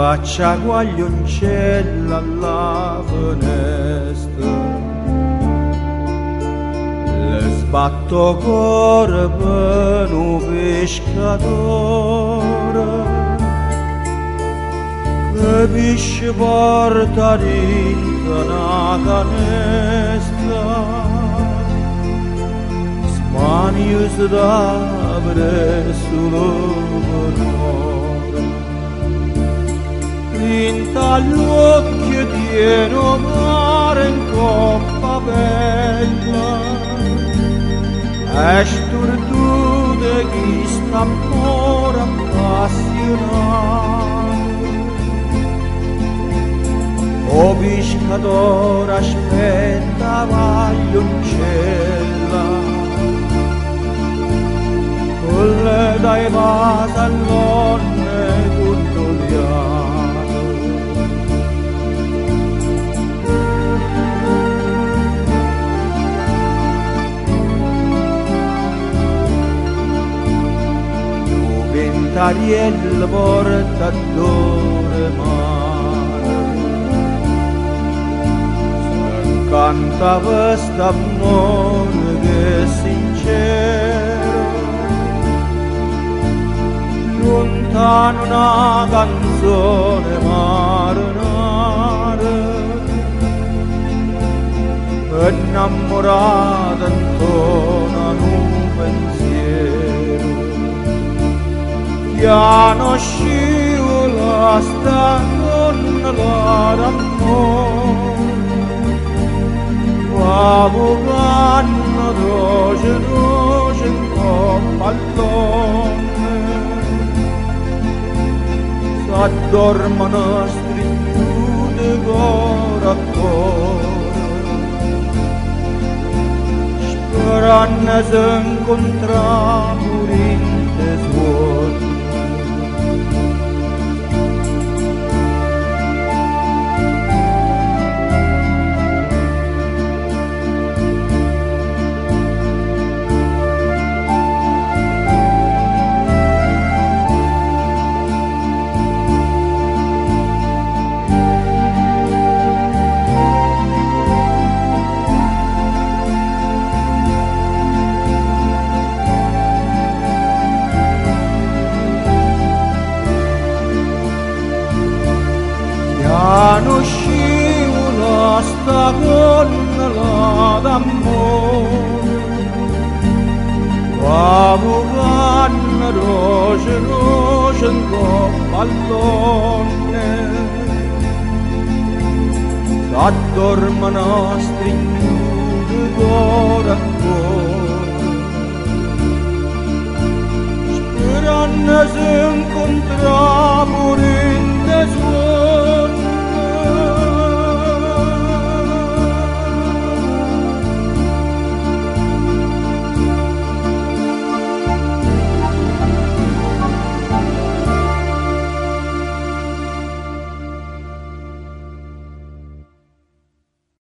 faccia guaglioncella alla finestra, le sbatto cuore per un pescatore che pesce porta dentro una canestra, smanius da presso l'onore. Tinta all'occhio tieno mare in coppa bella, e sturdute chi sta ancora appassionato. O pescatore aspetta vaglioncella, con le dai vasi all'onne condogliato. Tariel portatore mare, canta quest'amore che è sincero, lontano una canzone marinare, innamorata intorno a un pensiero. Piano scivola sta donna d'amore, avvocando roce roce in coppa all'onne, s'addormano stringute cuore a cuore, sperando se incontramo in tesoro. Piano scivola sta donna d'amore, avvocando roce roce in coppa all'onne, s'addormano stringute cuore a cuore, sperando se incontramo in tesoro.